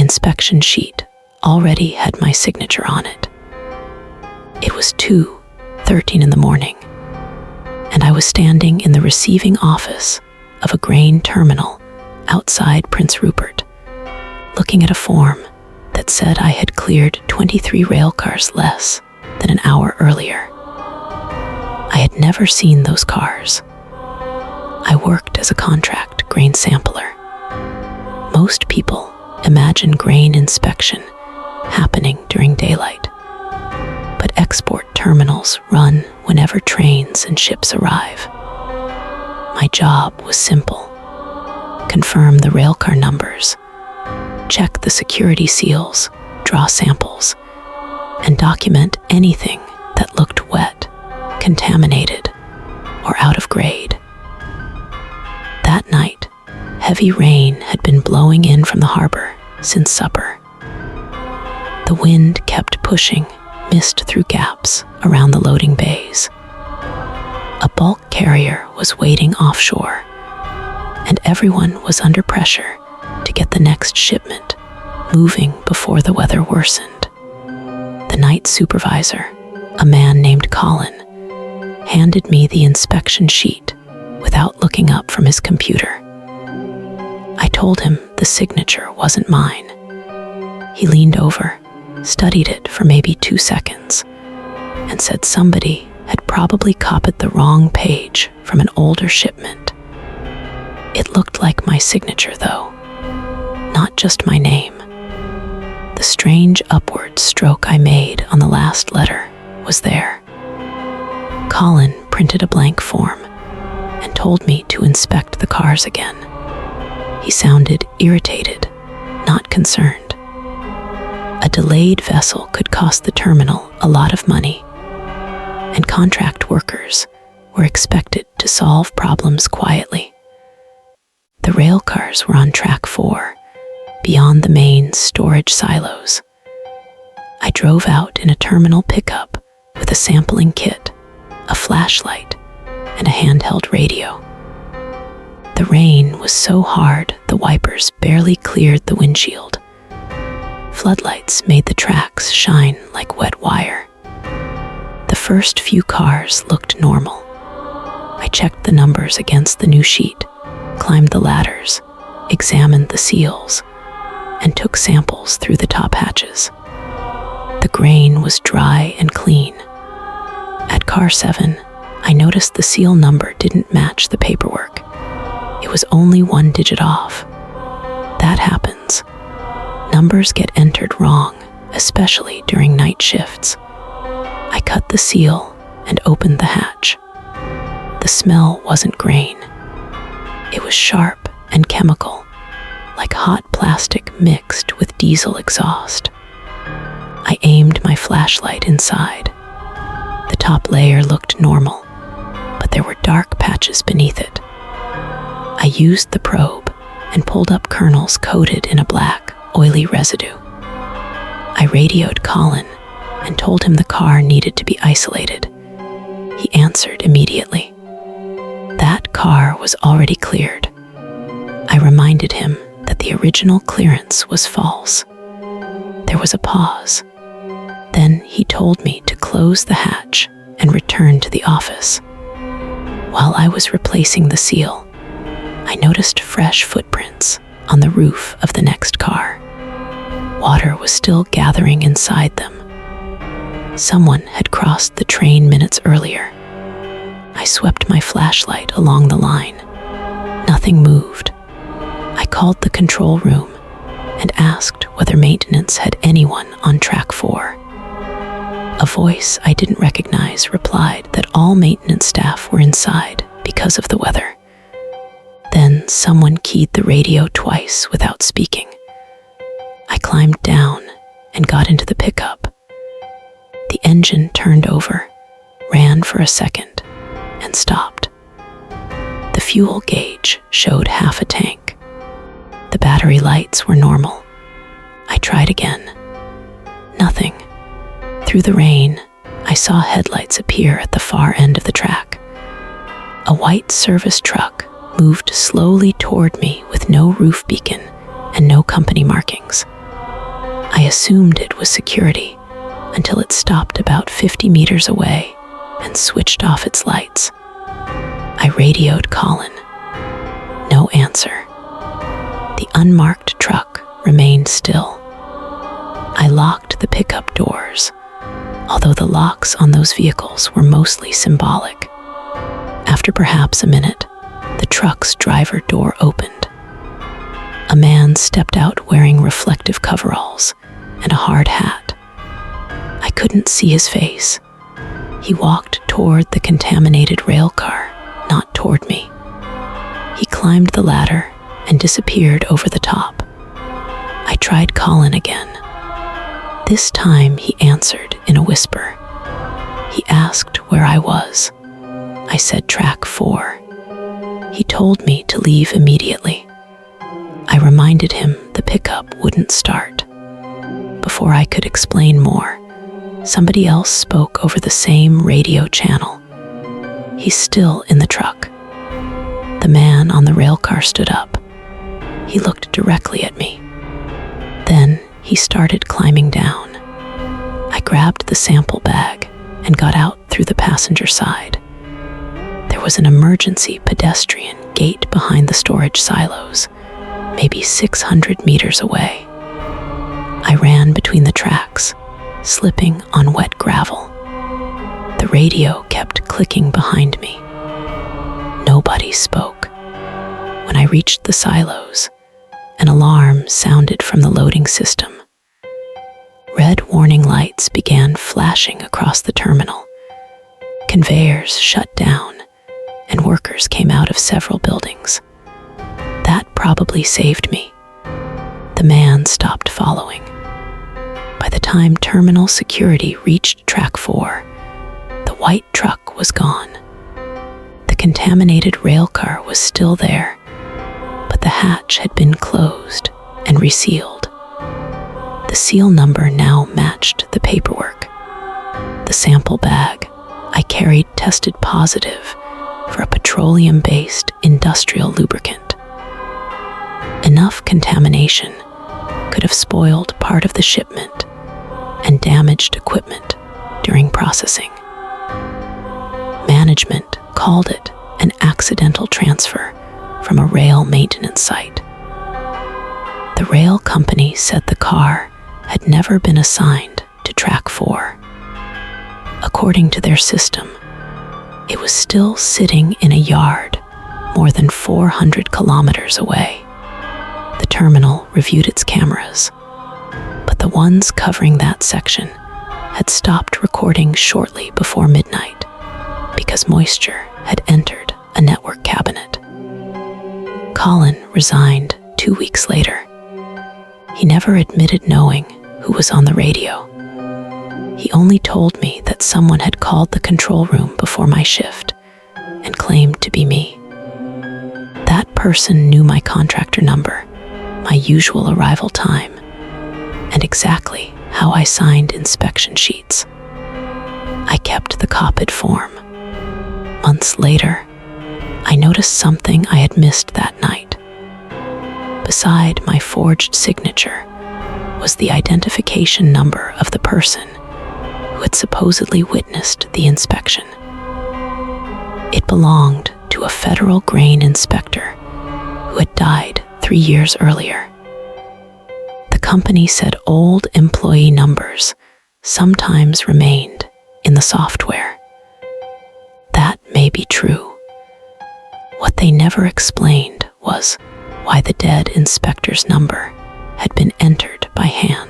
inspection sheet already had my signature on it. It was 2:13 in the morning, and I was standing in the receiving office of a grain terminal outside Prince Rupert, looking at a form that said I had cleared 23 railcars less than an hour earlier. I had never seen those cars. I worked as a contract grain sampler. Most people imagine grain inspection happening during daylight, but export terminals run whenever trains and ships arrive. My job was simple: confirm the railcar numbers, check the security seals, draw samples, and document anything that looked wet, contaminated, or out of grade. That night, heavy rain had been blowing in from the harbor since supper. The wind kept pushing mist through gaps around the loading bays. A bulk carrier was waiting offshore, and everyone was under pressure to get the next shipment moving before the weather worsened. The night supervisor, a man named Colin, handed me the inspection sheet without looking up from his computer. I told him the signature wasn't mine. He leaned over, studied it for maybe 2 seconds, and said somebody had probably copied the wrong page from an older shipment. It looked like my signature, though, not just my name. The strange upward stroke I made on the last letter was there. Colin printed a blank form and told me to inspect the cars again. He sounded irritated, not concerned. A delayed vessel could cost the terminal a lot of money, and contract workers were expected to solve problems quietly. The rail cars were on track 4, beyond the main storage silos. I drove out in a terminal pickup with a sampling kit, a flashlight, and a handheld radio. The rain was so hard the wipers barely cleared the windshield. Floodlights made the tracks shine like wet wire. The first few cars looked normal. I checked the numbers against the new sheet, climbed the ladders, examined the seals, and took samples through the top hatches. The grain was dry and clean. At car 7, I noticed the seal number didn't match the paperwork. It was only 1 digit off. That happens. Numbers get entered wrong, especially during night shifts. I cut the seal and opened the hatch. The smell wasn't grain. It was sharp and chemical, like hot plastic mixed with diesel exhaust. I aimed my flashlight inside. The top layer looked normal, but there were dark patches beneath it. I used the probe and pulled up kernels coated in a black, oily residue. I radioed Colin and told him the car needed to be isolated. He answered immediately. That car was already cleared. I reminded him that the original clearance was false. There was a pause. Then he told me to close the hatch and return to the office. While I was replacing the seal, I noticed fresh footprints on the roof of the next car. Water was still gathering inside them. Someone had crossed the train minutes earlier. I swept my flashlight along the line. Nothing moved. I called the control room and asked whether maintenance had anyone on track 4. A voice I didn't recognize replied that all maintenance staff were inside because of the weather. Then someone keyed the radio twice without speaking. I climbed down and got into the pickup. The engine turned over, ran for a second, and stopped. The fuel gauge showed half a tank. The battery lights were normal. I tried again. Nothing. Through the rain, I saw headlights appear at the far end of the track. A white service truck moved slowly toward me with no roof beacon and no company markings. I assumed it was security until it stopped about 50 meters away and switched off its lights. I radioed Colin. No answer. The unmarked truck remained still. I locked the pickup doors, although the locks on those vehicles were mostly symbolic. After perhaps a minute, the truck's driver door opened. A man stepped out wearing reflective coveralls and a hard hat. I couldn't see his face. He walked toward the contaminated railcar, not toward me. He climbed the ladder and disappeared over the top. I tried Colin again. This time he answered in a whisper. He asked where I was. I said track 4. He told me to leave immediately. I reminded him the pickup wouldn't start. Before I could explain more, somebody else spoke over the same radio channel. He's still in the truck. The man on the railcar stood up. He looked directly at me. Then he started climbing down. I grabbed the sample bag and got out through the passenger side. There was an emergency pedestrian gate behind the storage silos, maybe 600 meters away. I ran between the tracks, slipping on wet gravel. The radio kept clicking behind me. Nobody spoke. When I reached the silos, an alarm sounded from the loading system. Red warning lights began flashing across the terminal. Conveyors shut down, and workers came out of several buildings. That probably saved me. The man stopped following. By the time terminal security reached track 4, the white truck was gone. The contaminated railcar was still there, but the hatch had been closed and resealed. The seal number now matched the paperwork. The sample bag I carried tested positive for a petroleum-based industrial lubricant. Enough contamination could have spoiled part of the shipment and damaged equipment during processing. Management called it an accidental transfer from a rail maintenance site. The rail company said the car had never been assigned to track 4. According to their system, it was still sitting in a yard more than 400 kilometers away. The terminal reviewed its cameras, but the ones covering that section had stopped recording shortly before midnight because moisture had entered a network cabinet. Colin resigned 2 weeks later. He never admitted knowing who was on the radio. He only told me that someone had called the control room before my shift and claimed to be me. That person knew my contractor number, my usual arrival time, and exactly how I signed inspection sheets. I kept the copied form. Months later, I noticed something I had missed that night. Beside my forged signature was the identification number of the person who had supposedly witnessed the inspection. It belonged to a federal grain inspector who had died 3 years earlier. The company said old employee numbers sometimes remained in the software. That may be true. What they never explained was why the dead inspector's number had been entered by hand.